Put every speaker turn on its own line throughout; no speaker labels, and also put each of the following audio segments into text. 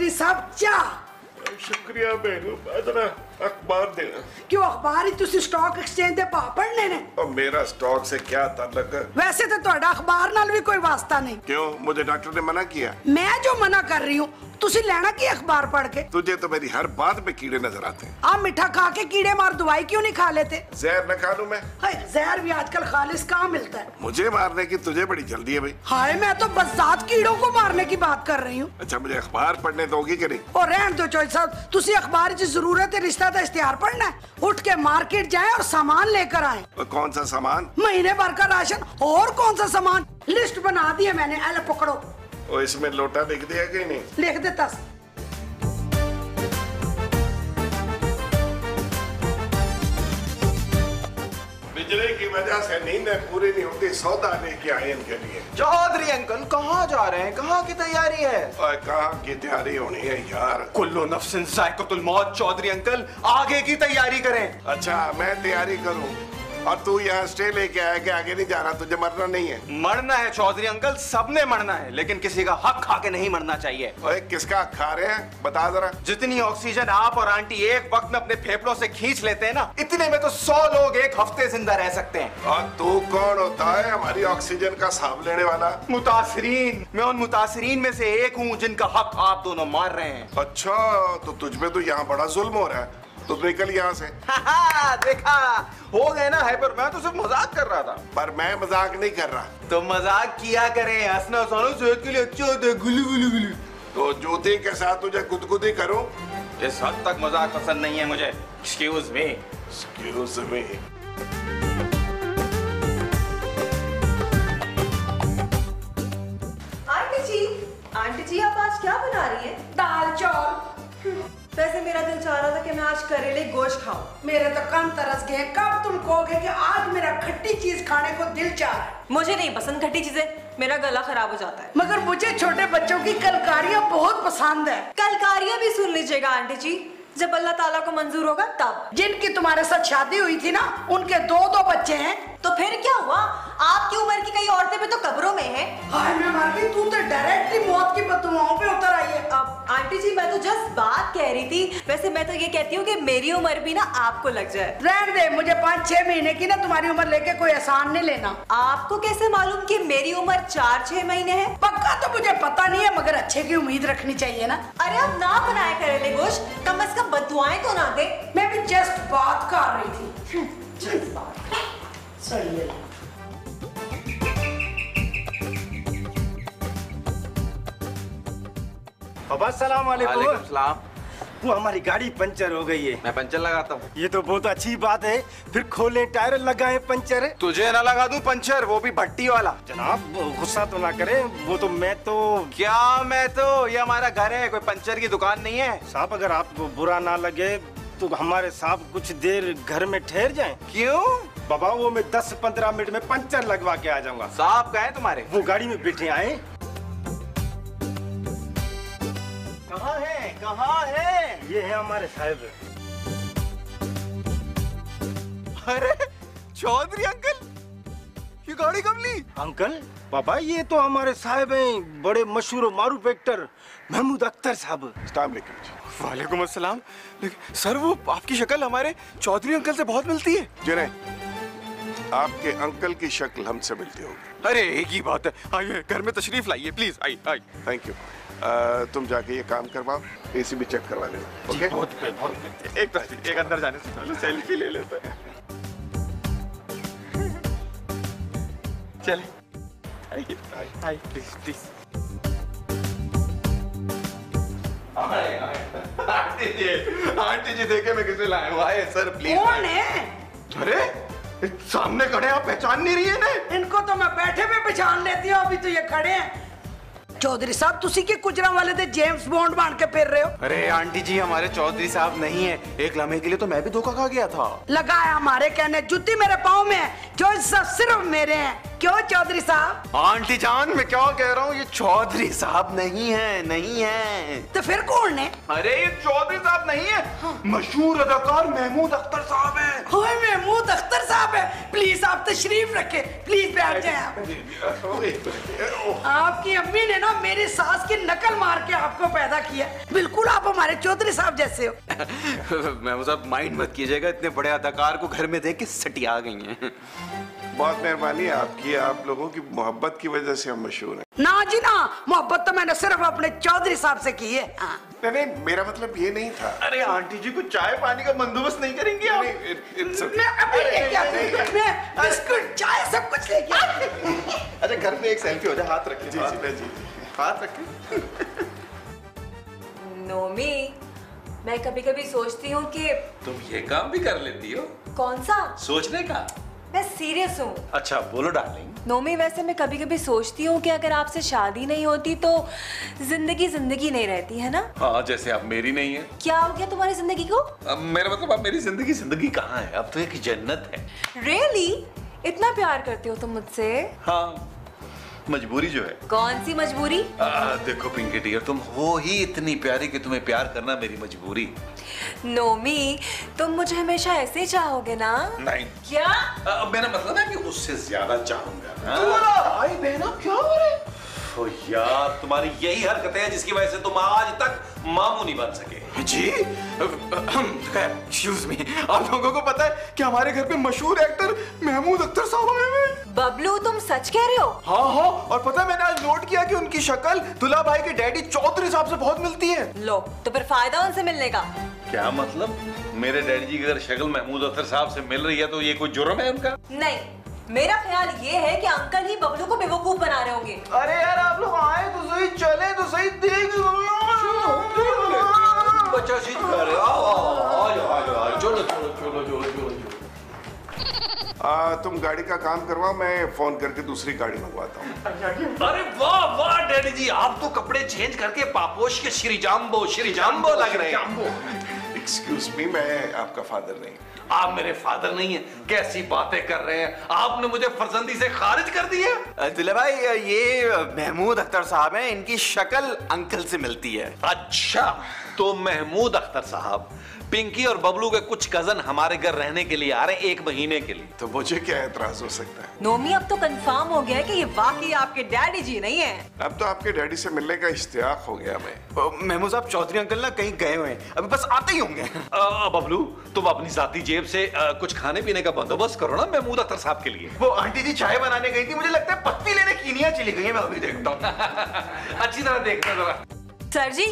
चौधरी साहब चाह।
शुक्रिया बहनू, जरा अखबार देना।
क्यों अखबार ही तुसी स्टॉक एक्सचेंज दे भाव पढ़ने ने?
और मेरा स्टॉक से क्या ताल्लुक है?
वैसे तो ਤੁਹਾਡਾ अखबार नाल भी कोई वास्ता नहीं।
क्यों, मुझे डॉक्टर ने मना किया?
मैं जो मना कर रही हूँ तुसी लेना की अखबार पढ़ के?
तुझे तो मेरी हर बात में कीड़े नजर आते हैं।
आप मीठा खा के कीड़े मार दवाई क्यों नहीं खा लेते?
जहर न खा लूं मैं?
हाय, जहर भी आजकल खालिस कहाँ मिलता है?
मुझे मारने की तुझे बड़ी जल्दी है भाई।
हाय, मैं तो बस जात कीड़ों को मारने की बात कर रही हूँ।
अच्छा, मुझे अखबार पढ़ने दोगी कि नहीं?
और रहन दो चौधरी साहब, तुसी अखबार की जरूरत है, रिश्ता का इश्तिहार पढ़ना है। उठ के मार्केट जाए और सामान लेकर आए।
और कौन सा सामान?
महीने भर का राशन। और कौन सा सामान? लिस्ट बना दी है मैंने, एले पकड़ो।
और इसमें लोटा लिख दिया कि नहीं?
लिख देता।
बिजली की वजह से नींद पूरी नहीं होती, सौदा लेके आए इनके लिए।
चौधरी अंकल कहाँ जा रहे हैं? कहाँ की तैयारी है?
और कहाँ की तैयारी होनी है यार?
कुल्लू नफ्सिन ज़ाइक़तुल मौत। चौधरी अंकल आगे की तैयारी करें।
अच्छा, मैं तैयारी करूं और तू यहाँ स्टे लेके आया कि आगे नहीं जाना? तुझे मरना नहीं है?
मरना है चौधरी अंकल, सबने मरना है, लेकिन किसी का हक खा के नहीं मरना चाहिए।
ओए, किसका हक खा रहे हैं बता जरा।
जितनी ऑक्सीजन आप और आंटी एक वक्त में अपने फेफड़ों से खींच लेते हैं ना, इतने में तो 100 लोग एक हफ्ते जिंदा रह सकते हैं।
और तू कौन होता है हमारी ऑक्सीजन का हिसाब लेने वाला?
मुतासिरीन। मैं उन मुतासिरीन में से एक हूँ जिनका हक आप दोनों मार रहे हैं।
अच्छा, तो तुझ पे तो यहाँ बड़ा जुल्म हो रहा है, तो निकल यहाँ से।
देखा, हो गए ना है, पर मैं तो सिर्फ मजाक कर रहा था।
पर मैं मजाक नहीं कर रहा।
तो मजाक किया करें, हंसना सोना सेहत के लिए अच्छा होता है। गुलू गुलू गुलू।
तो जूती के साथ तुझे गुदगुदी करूं?
इस हद तक मजाक पसंद नहीं है मुझे। Excuse me.
Excuse me.
Aunty ji आप आज क्या बना रही हैं?
दाल चावल।
वैसे मेरा दिल चाह रहा था कि मैं आज करेले गोश्त खाऊं।
मेरे तो कान तरस गए। कब तुम कहोगे कि आज मेरा खट्टी चीज खाने को दिल चाह रहा है?
मुझे नहीं पसंद खट्टी चीजें, मेरा गला खराब हो जाता है।
मगर मुझे छोटे बच्चों की कलकारियाँ बहुत पसंद है।
कलकारियाँ भी सुन लीजिएगा आंटी जी, जब अल्लाह ताला को मंजूर होगा तब।
जिनकी तुम्हारे साथ शादी हुई थी ना, उनके दो बच्चे हैं।
तो फिर क्या हुआ? आपकी उम्र की कई औरतें भी तो कब्रों में हैं।
हाय मैं मर गई, तू तो डायरेक्टली मौत की बददुआओं पे उतर आई है।
अब आंटी जी मैं तो जस्ट बात कह रही थी। वैसे मैं तो ये कहती हूँ कि मेरी उम्र भी ना आपको लग जाए।
रहने दे, मुझे 5-6 महीने की ना तुम्हारी उम्र लेके कोई एहसान नहीं लेना।
आपको कैसे मालूम कि मेरी उम्र 4-6 महीने है?
पक्का तो मुझे पता नहीं है, मगर अच्छे की उम्मीद रखनी चाहिए ना।
अरे अब ना बनाया करेले गोश्त, कम से कम बददुआएं तो ना दे।
मैं भी जस्ट बात कर रही थी। जस्ट बात। सही है।
बाबा सलाम वालेकुम।
वालेकुम सलाम।
वो हमारी गाड़ी पंचर हो गई है।
मैं पंचर लगाता हूँ।
ये तो बहुत अच्छी बात है। फिर खोलें, टायर लगाएं पंचर।
तुझे ना लगा दूं पंचर, वो भी भट्टी वाला।
जनाब गुस्सा तो ना करें, वो तो मैं तो
क्या मैं तो, ये हमारा घर है, कोई पंचर की दुकान नहीं है।
साहब अगर आपको बुरा ना लगे तो हमारे साहब कुछ देर घर में ठहर जाएं।
क्यों?
बाबा वो मैं 10-15 मिनट में पंचर लगवा के आ जाऊंगा।
साहब कहाँ है तुम्हारे?
वो गाड़ी में बैठे आए।
कहाँ है? कहाँ है?
ये है हमारे साहब।
अरे चौधरी अंकल, ये गाड़ी कब ली?
अंकल पापा ये तो हमारे साहब हैं, बड़े मशहूर मारूफ एक्टर महमूद अख्तर साहब।
अस्सलाम वालेकुम।
वालेकुम अस्सलाम। लेकिन सर वो आपकी शक्ल हमारे चौधरी अंकल से बहुत मिलती है।
जिन्हें आपके अंकल की शक्ल हमसे मिलती होगी।
अरे एक ही बात है, आइए घर में तशरीफ लाइए please. I I.
Thank you. तुम जाके ये काम करवाओ, एसी भी चेक करवा लेना। ओके?
बहुत एक अंदर जाने से पहले सेल्फी ले लेते हैं। चले आइए आइए प्लीज प्लीज। आंटी जी देखे मैं किसे लाया हुआ है सर प्लीज।
कौन है?
अरे सामने खड़े, आप पहचान नहीं रही है ना?
इनको तो मैं बैठे पे पहचान लेती हूँ, अभी तो ये खड़े हैं। चौधरी साहब तुसी के गुजरा वाले थे जेम्स बॉन्ड बन के फिर रहे हो।
अरे आंटी जी हमारे चौधरी साहब नहीं है, एक लम्हे के लिए तो मैं भी धोखा खा गया था।
लगाया हमारे कहने, जूती मेरे पाँव में है, जो सब सिर्फ मेरे हैं। क्यों चौधरी साहब?
आंटी जान मैं क्या कह रहा हूँ, ये चौधरी साहब नहीं है, नहीं है।
तो फिर कौन है?
अरे ये चौधरी साहब नहीं है, मशहूर अदाकार महमूद अख्तर साहब है।
ओए महमूद अख्तर साहब है। प्लीज आप तशरीफ रखे, प्लीज बैठ जाए आप। आपकी अम्मी ने ना मेरी सास की नकल मार के आपको पैदा किया। बिल्कुल आप हमारे चौधरी साहब जैसे हो।
महमूद साहब माइंड मत कीजिएगा, इतने बड़े अदाकार को घर में देख के सटिया गई हैं।
बहुत मेहरबानी आपकी, आप लोगों की मोहब्बत की वजह से हम मशहूर हैं।
ना जी ना, मोहब्बत तो मैंने सिर्फ अपने चौधरी साहब से की है। हाँ।
नहीं, मेरा मतलब ये नहीं था।
अरे आंटी जी कुछ चाय पानी का बंदोबस्त नहीं करेंगी आप?
मैं अभी लेके आती हूँ, मैं बिस्कुट चाय सब कुछ लेके आती हूँ।
अच्छा घर पे एक सेल्फी हो जाए, हाथ रखिए।
जी।
हाथ रखिए।
नोमी, मैं कभी कभी सोचती हूँ कि
तुम ये काम भी कर लेती हो?
कौन सा?
सोचने का।
मैं सीरियस हूँ।
अच्छा बोलो डार्लिंग।
नोमी, वैसे मैं कभी कभी सोचती हूँ कि अगर आपसे शादी नहीं होती तो जिंदगी जिंदगी नहीं रहती, है ना?
हाँ जैसे अब मेरी नहीं है।
क्या हो गया तुम्हारी जिंदगी को?
अब मेरा मतलब अब मेरी जिंदगी जिंदगी कहाँ है, अब तो एक जन्नत है।
रियली? इतना प्यार करते हो तुम मुझसे?
हाँ मजबूरी जो है।
कौन सी मजबूरी?
देखो पिंकी डियर, तुम हो ही इतनी प्यारी कि तुम्हें प्यार करना मेरी मजबूरी।
नोमी, तुम मुझे हमेशा ऐसे ही चाहोगे ना?
नहीं।
क्या?
मेरा मतलब है कि उससे ज्यादा चाहूंगा।
भाई बहना क्या हो रहे?
ओ यार, तुम्हारी यही हरकतें हैं जिसकी वजह से तुम आज तक मामू नहीं बन सके।
जी एक्सक्यूज मी, आप लोगों को पता है कि हमारे घर पे मशहूर एक्टर महमूद अख्तर साहब आए हुए हैं?
बबलू, तुम सच कह रहे हो?
हाँ, और पता है मैंने आज नोट किया कि उनकी शक्ल दुल्हा भाई के डैडी चौधरी साहब से बहुत मिलती है।
लो, तो फिर फायदा उनसे मिलने का।
क्या मतलब? मेरे डैडी जी की अगर शक्ल महमूद अख्तर साहब से मिल रही है तो ये कोई जुर्म है उनका?
नहीं, मेरा ख्याल ये है कि अंकल ही बबलू को बेवकूफ बना रहे होंगे।
अरे यार आप लोग आए तो सही, चले तो सही, देख
बच्चा चीज कर रहे हो। चलो।
तुम गाड़ी का काम करवाओ, मैं फोन करके दूसरी गाड़ी मंगवाता हूँ।
अरे वाह डैडी जी, आप तो कपड़े चेंज करके पापोश के श्री जाम्बो लग रहे हैं।
एक्सक्यूज मी, मैं आपका फादर नहीं।
आप मेरे फादर नहीं हैं? कैसी बातें कर रहे हैं, आपने मुझे फर्जंदी से खारिज कर दिया।
दुल्हा भाई ये महमूद अख्तर साहब हैं, इनकी शक्ल अंकल से मिलती है।
अच्छा, तो महमूद अख्तर साहब पिंकी और बबलू के कुछ कजन हमारे घर रहने के लिए आ रहे हैं 1 महीने के लिए।
तो मुझे क्या एतराज हो सकता है?
नोमी, अब तो कंफर्म हो गया है कि ये वाकई आपके डैडी जी नहीं है।
अब तो आपके डैडी से मिलने का इश्तियाक हो गया मैं।
महमूद साहब, चौधरी अंकल ना कहीं गए हुए हैं, अभी बस आते ही होंगे।
बबलू, तुम अपनी जाती जेब से कुछ खाने पीने का बंदोबस्त करो ना महमूद अख्तर साहब के लिए।
वो आंटी जी चाय बनाने गई थी, मुझे लगता है पत्ती लेने कीनिया चली गई है, मैं अभी देखता हूँ।
अच्छी तरह देखना जरा।
सर जी,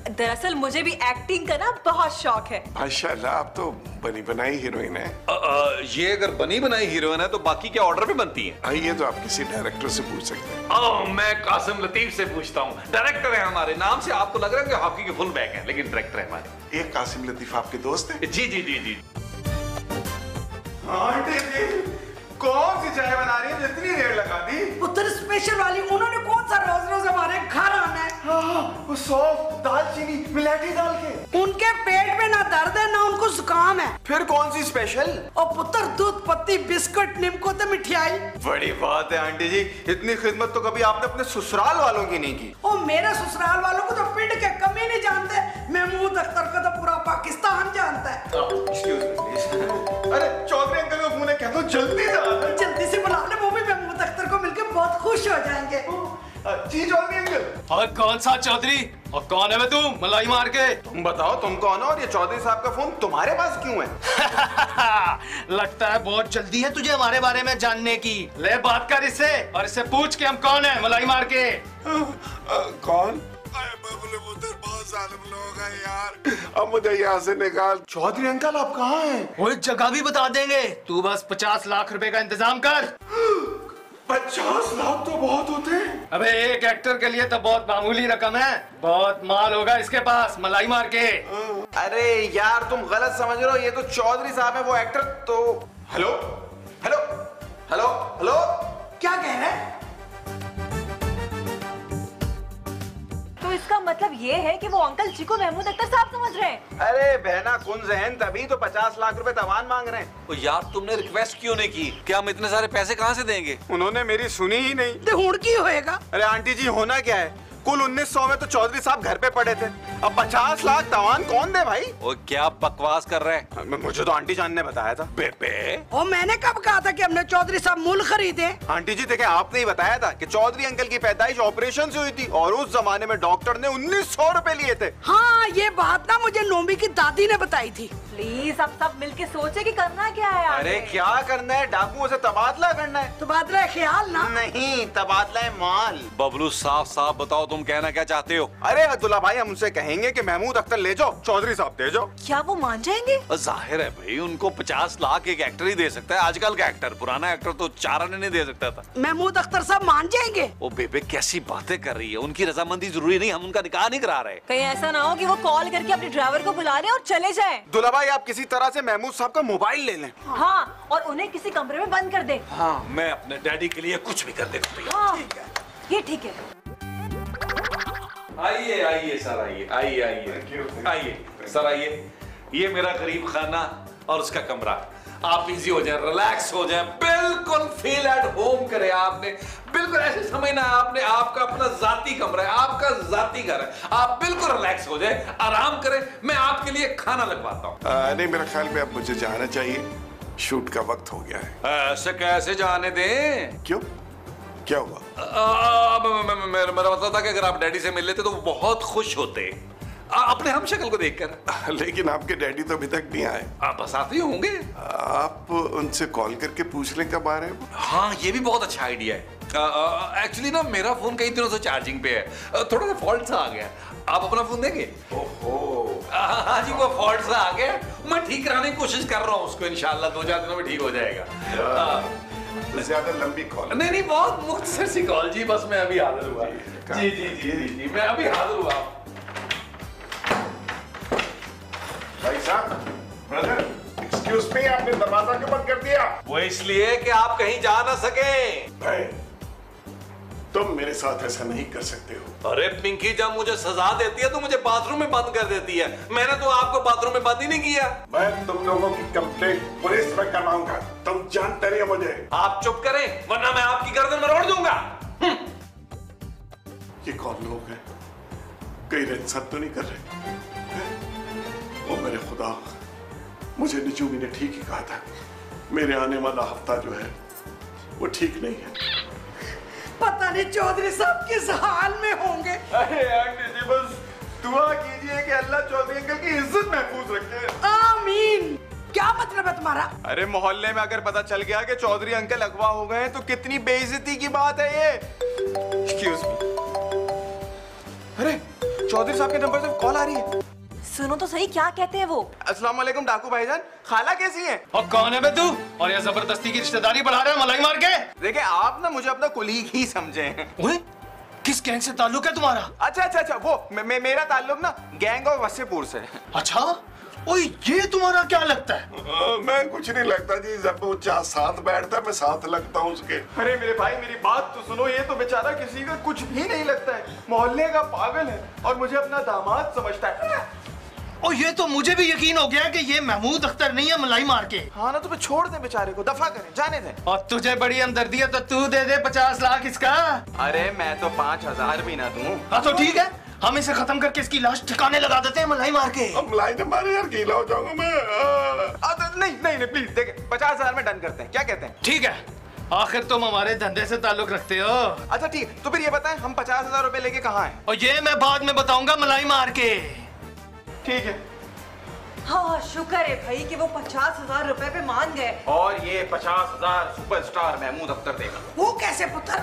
दरअसल मुझे भी एक्टिंग का ना बहुत शौक है।
माशाल्लाह, आप तो बनी बनाई हीरोइन है।
ये अगर बनी बनाई हीरोइन है तो बाकी क्या ऑर्डर भी बनती है?
ये तो आप किसी डायरेक्टर से पूछ सकते हैं।
मैं कासिम लतीफ से पूछता हूँ, डायरेक्टर है हमारे। नाम से आपको लग रहा है कि हॉकी के फुल बैक है, लेकिन डायरेक्टर है हमारे।
एक कासिम लतीफ आपके दोस्त है?
जी।
आंटी जी कौन सी चाय बना रही है, इतनी देर लगा दी?
पुत्र स्पेशल वाली। उन्होंने कौन सा रोज हमारे घर आना है?
वो सौंफ, दालचीनी, मिलाटी डाल के।
उनके पेट में ना दर्द है ना उनको जुकाम है।
फिर कौन सी स्पेशल?
और पुत्र दूध पत्ती बिस्कुट निम्को तो मिठाई।
बड़ी बात है आंटी जी, इतनी खिदमत तो कभी आपने अपने ससुराल वालों की नहीं की।
और मेरे ससुराल वालों को तो पिंड के कमी नहीं जानते, महमूद अख्तर का तो पूरा पाकिस्तान जानता है।
अरे चौधरी अंकल को फोन है, कह दो जल्दी से
जल्दी से बुला ले, वो भी महमूद अख्तर को मिलकर बहुत खुश हो जाएंगे।
जी चौधरी अंकल।
और कौन सा चौधरी? और कौन है तू मलाई मार के?
तुम बताओ तुम कौन हो और ये चौधरी साहब का फोन तुम्हारे पास क्यों है?
लगता है बहुत जल्दी है तुझे हमारे बारे में जानने की। ले बात कर इससे और इससे पूछ के हम कौन है मलाई मार के।
कौन? बहुत जालिम लोग हैं यार, अब मुझे यहाँ से निकाल।
चौधरी अंकल आप कहाँ हैं?
वो जगह भी बता देंगे, तू बस 50 लाख रुपए का इंतजाम कर।
50 लाख तो बहुत होते हैं।
अबे एक एक्टर के लिए तो बहुत मामूली रकम है, बहुत माल होगा इसके पास मलाई मार के।
अरे यार तुम गलत समझ रहे हो, ये तो चौधरी साहब है, वो एक्टर तो। हेलो हेलो हेलो हेलो,
क्या कह रहे हैं?
तो इस इसका मतलब ये है कि वो अंकल जी को महमूद अख्तर साहब समझ रहे हैं।
अरे बहना कुन जहन, तभी तो 50 लाख रुपए तवान मांग रहे हैं।
तो यार तुमने रिक्वेस्ट क्यों नहीं की कि हम इतने सारे पैसे कहाँ से देंगे?
उन्होंने मेरी सुनी ही नहीं।
ते हुण की होएगा?
अरे आंटी जी, होना क्या है, कुल 1900 में तो चौधरी साहब घर पे पड़े थे, अब 50 लाख तवान कौन दे भाई?
और क्या बकवास कर रहे हैं?
मुझे तो आंटी जान ने बताया था।
बेबे
और मैंने कब कहा था कि हमने चौधरी साहब मूल खरीदे?
आंटी जी देखे, आपने ही बताया था कि चौधरी अंकल की पैदाइश ऑपरेशन से हुई थी और उस जमाने में डॉक्टर ने 1900 रुपए लिए थे।
हाँ, ये बात ना मुझे नोमी की दादी ने बताई थी।
प्लीज अब सब मिलके सोचे कि करना क्या है।
अरे क्या करना है, डाकुओं से तबादला करना है।
तबादला ख्याल ना?
नहीं, तबादला है माल।
बबलू साफ साफ बताओ तुम कहना क्या चाहते हो?
अरे अब्दुल्ला भाई, हम उनसे कहेंगे कि महमूद अख्तर ले जाओ, चौधरी साहब दे जाओ।
क्या वो मान जाएंगे?
जाहिर है भाई, उनको 50 लाख एक एक्टर ही दे सकता है। आजकल का एक्टर, पुराना एक्टर तो 4 आने नहीं दे सकता था।
महमूद अख्तर साहब मान जाएंगे?
ओ बेबे कैसी बातें कर रही है, उनकी रजामंदी जरूरी नहीं, हम उनका निकाह नहीं करा रहे।
कहीं ऐसा ना हो कि वो कॉल करके अपने ड्राइवर को बुला ले और चले जाए।
दुल्ला भाई, आप किसी तरह से महमूद साहब का मोबाइल ले लें।
हाँ, और उन्हें किसी कमरे में बंद कर दे।
हाँ, मैं अपने डैडी के लिए कुछ भी कर देता हूँ।
हाँ, ये ठीक है।
आइए आइए सर, आइए आइए आइए आइए सर, आइए। ये मेरा गरीब खाना और उसका कमरा। आप इजी हो जाए, रिलैक्स हो जाए, बिल्कुल फील एट होम करें। आपने बिल्कुल ऐसे समझना है आपने आपका अपना जाती कमरा है, आपका जाती घर है। आप बिल्कुल रिलैक्स हो जाए, आराम करें। मैं आपके लिए खाना लगवाता हूँ।
नहीं, मेरे ख्याल में अब मुझे जाना चाहिए, शूट का वक्त हो गया है।
ऐसे कैसे जाने दें?
क्यों, क्या हुआ?
मेरा मतलब था कि अगर आप डैडी से मिल लेते तो वो बहुत खुश होते अपने हम शक्ल को देखकर।
लेकिन आपके डैडी तो अभी तक नहीं आए।
आप बस आते ही होंगे।
आप उनसे कॉल करके पूछ लें कब आ रहे हैं।
हाँ, ये भी बहुत अच्छा आइडिया है। एक्चुअली ना मेरा फोन कई दिनों से चार्जिंग पे है, थोड़ा सा फॉल्ट सा आ गया। आप अपना फोन देंगे?
ओहो।
हाँ जी, वो फॉल्ट सा आ गया, मैं ठीक कराने की कोशिश कर रहा हूँ उसको। इंशाल्लाह 2-4 दिनों में ठीक हो जाएगा।
ज्यादा लंबी कॉल?
नहीं, बहुत मुख्तसर सी कॉल जी, बस मैं अभी हाजिर हुआ। जी जी जी जी जी, मैं अभी हाजिर हुआ।
भाई साहब, ब्रदर, एक्सक्यूज मी, आपने दरवाजा क्यों बंद कर दिया?
वो इसलिए कि आप कहीं जा ना सके।
भाई, तुम मेरे साथ ऐसा नहीं कर सकते हो।
अरे पिंकी, जब मुझे सजा देती है तो मुझे बाथरूम में बंद कर देती है। मैंने तो आपको बाथरूम में बंद ही नहीं किया।
मैं तुम लोगों की कंप्लेंट पुलिस में करवाऊंगा। तुम जानते नहीं हो मुझे।
आप चुप करें, वरना मैं आपकी गर्दन में रोड़ दूंगा।
ये कौन लोग हैं? कहीं रेत तो नहीं कर रहे? ओ मेरे खुदा, मुझे निजूमी ने ठीक ही कहा था, मेरे आने वाला हफ्ता जो है वो ठीक नहीं है।
पता नहीं चौधरी साहब किस हाल में होंगे।
अरे आंटी जी, बस दुआ कीजिए कि अल्लाह चौधरी अंकल की इज्जत महफूज रखे।
आमीन। क्या मतलब है तुम्हारा?
अरे मोहल्ले में अगर पता चल गया कि चौधरी अंकल अगवा हो गए तो कितनी बेइज्जती की बात है ये। Excuse me. अरे चौधरी साहब के नंबर से कॉल आ रही है।
सुनो तो सही, क्या कहते हैं वो?
अस्सलाम वालेकुम डाकू भाईजान, खाला कैसी हैं?
और कौन है बे तू? और ये जबरदस्ती की रिश्तेदारी बढ़ा रहा है मलाई मार के?
देखिए, आप ना मुझे अपना कुलीग ही समझे हैं।
ओए, किस गैंग से ताल्लुक है तुम्हारा?
अच्छा, वो मेरा ताल्लुक ना गैंग ऑफ वसीपुर से।
अच्छा, ओए ये तुम्हारा क्या लगता है?
मैं कुछ नहीं लगता जी, जब वो साथ बैठता है मैं साथ लगता हूँ उसके।
अरे मेरे भाई, मेरी बात तो सुनो, ये तो बेचारा किसी का कुछ भी नहीं लगता है, मोहल्ले का पागल है और मुझे अपना दामाद समझता है।
और ये तो मुझे भी यकीन हो गया कि ये महमूद अख्तर नहीं है मलाई मार के।
हाँ ना, तो फिर छोड़ दे बेचारे को, दफा करें, जाने दे।
और तुझे बड़ी हमदर्दी है तो तू दे दे 50 लाख इसका।
अरे मैं तो 5000 भी ना दूं।
हाँ तो ठीक है, हम इसे खत्म करके इसकी लाश ठिकाने लगा देते हैं मलाई मार के।
अब लाइन मारे यार, गीला हो जाऊंगा मैं।
नहीं प्लीज, देखे 50,000 में डन करते हैं, क्या कहते हैं?
ठीक है, आखिर तुम हमारे धंधे से ताल्लुक रखते हो।
अच्छा ठीक, तो फिर ये बताएं हम 50,000 रुपए लेके कहाँ हैं?
और ये मैं बाद में बताऊंगा मलाई मार के।
ठीक है।
हाँ, शुक्र है भाई कि वो 50,000 रुपए पे मान गए।
और ये 50,000 सुपरस्टार महमूद अख्तर देगा।
वो कैसे पुत्र?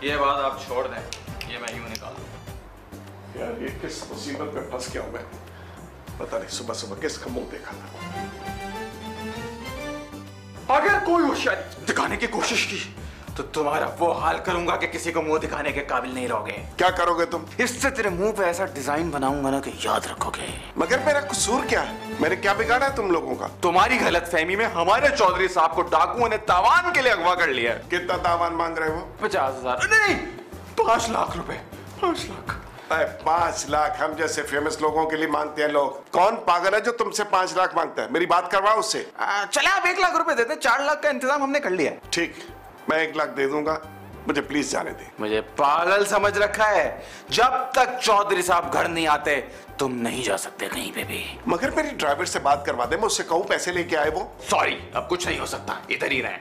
ये बात आप छोड़ दें, ये मैं यूं निकाल दूं।
यार ये किस मुसीबत में फंस गया हूं मैं, पता नहीं सुबह सुबह किसका मुंह देखा था।
अगर कोई होशियारी दिखाने की कोशिश की तो तुम्हारा वो हाल करूंगा कि किसी को मुंह दिखाने के काबिल नहीं रहोगे।
क्या करोगे तुम?
इससे तेरे मुंह पे ऐसा डिजाइन बनाऊंगा ना कि याद रखोगे।
मगर मेरा कसूर क्या है? मैंने क्या बिगाड़ा है तुम लोगों का?
तुम्हारी गलतफहमी में हमारे चौधरी साहब को डाकुओं ने तावान के लिए अगवा कर लिया है।
कितना तावान मांग रहे हो?
50,000 नहीं, 5 लाख रुपए। 5 लाख।
5 लाख हम जैसे फेमस लोगों के लिए मांगते हैं लोग। कौन पागल है जो तुमसे 5 लाख मांगता है? मेरी बात करवाओ उससे।
चले आप 1 लाख रुपए देते, 4 लाख का इंतजाम हमने कर लिया है।
ठीक, मैं 1 लाख दे दूंगा, मुझे प्लीज जाने दे।
मुझे पागल समझ रखा है? जब तक चौधरी साहब घर नहीं आते तुम नहीं जा सकते कहीं पे भी।
मगर मेरी ड्राइवर से बात करवा दे, मैं उससे कहूं पैसे लेके आए वो।
सॉरी, अब कुछ नहीं हो सकता, इधर ही रहें।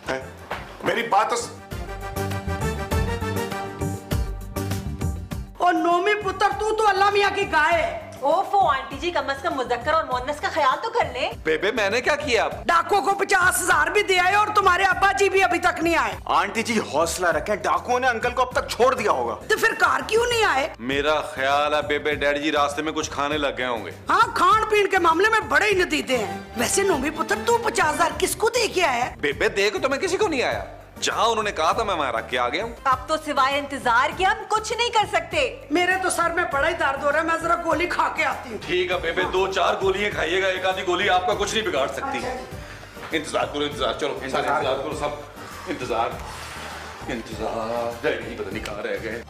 है? मेरी बात तो
और नोमी पुत्र तू तो अल्लाह मियाँ की गाय है।
ओफो आंटी जी, कम से कम मुज़क्कर और मुअन्नस का ख्याल तो कर ले।
बेबे मैंने क्या किया? अब
डाकुओं को 50,000 भी दे आए और तुम्हारे अब्बा जी भी अभी तक नहीं आए।
आंटी जी हौसला रखें, डाकुओं ने अंकल को अब तक छोड़ दिया होगा।
तो फिर कार क्यों नहीं आए?
मेरा ख्याल है बेबे डैडी जी रास्ते में कुछ खाने लग गए होंगे।
हाँ, खान पीन के मामले में बड़े ही नतीजे हैं। वैसे नोमी पुत्र तू 50,000 किसको दे के आया?
बेबे देखो तो मैं किसी को नहीं आया, जहां उन्होंने कहा था मैं वहां रख के आ गया हूँ।
अब तो सिवाय इंतजार के हम कुछ नहीं कर सकते।
मेरे तो सर में बड़ा ही दर्द हो रहा है, मैं जरा गोली खा के आती हूँ।
ठीक है बेबे, 2-4 गोलियां खाइएगा, एक आधी गोली आपका कुछ नहीं बिगाड़ सकती। इंतजार करो, इंतजार, चलो इंतजार करो सब, इंतजार इंतजार। डैडी पता नहीं कहाँ रह गए।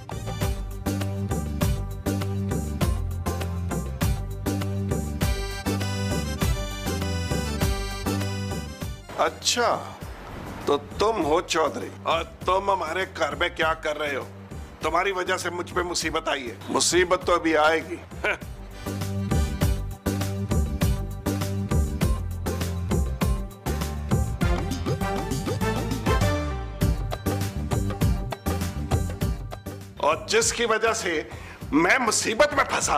अच्छा, तो तुम हो चौधरी और तुम हमारे घर में क्या कर रहे हो? तुम्हारी वजह से मुझ पे मुसीबत आई है। मुसीबत तो अभी आएगी। और जिसकी वजह से मैं मुसीबत में फंसा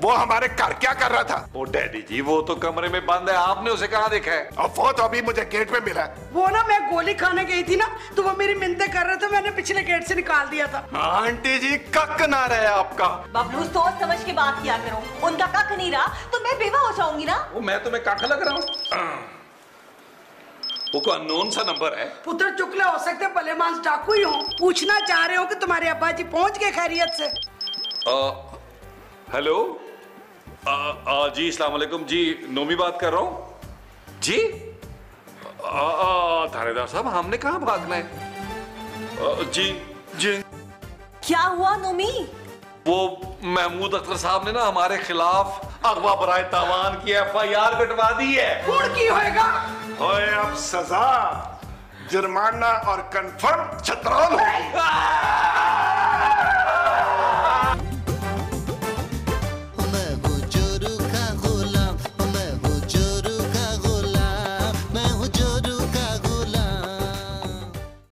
वो हमारे घर क्या कर रहा था?
ओ डैडी जी, वो तो कमरे में बंद है, आपने उसे कहाँ देखा है?
और वो तो अभी मुझे गेट पे मिला।
वो ना, मैं गोली खाने गई थी ना, तो वो मेरी मिन्नतें कर रहे थे, मैंने पिछले गेट से निकाल दिया था।
आंटी जी कक ना रहे आपका।
बबलू सोच समझ के बात किया करो, उनका कख नहीं रहा तो मैं बेवा हो जाऊंगी ना।
वो मैं तुम्हें काका लग रहा हूँ? वो कोई अननोन सा नंबर है।
पुत्र चुकले हो सकते, भले मांस डाकू ही हो। पूछना चाह रहे हो कि तुम्हारे अब्बा जी पहुंच गए खैरियत से?
हेलो, जी अस्सलाम वालेकुम जी, नोमी बात कर रहा हूँ जी। थानेदार साहब, हमने कहाँ भागना है? जी जी।
क्या हुआ नोमी?
वो महमूद अख्तर साहब ने ना हमारे खिलाफ अगवा बराए तावान की FIR कटवा दी है।
कौन की होएगा?
ओए, अब सजा, जुर्माना और कंफर्म छतरौल होगी।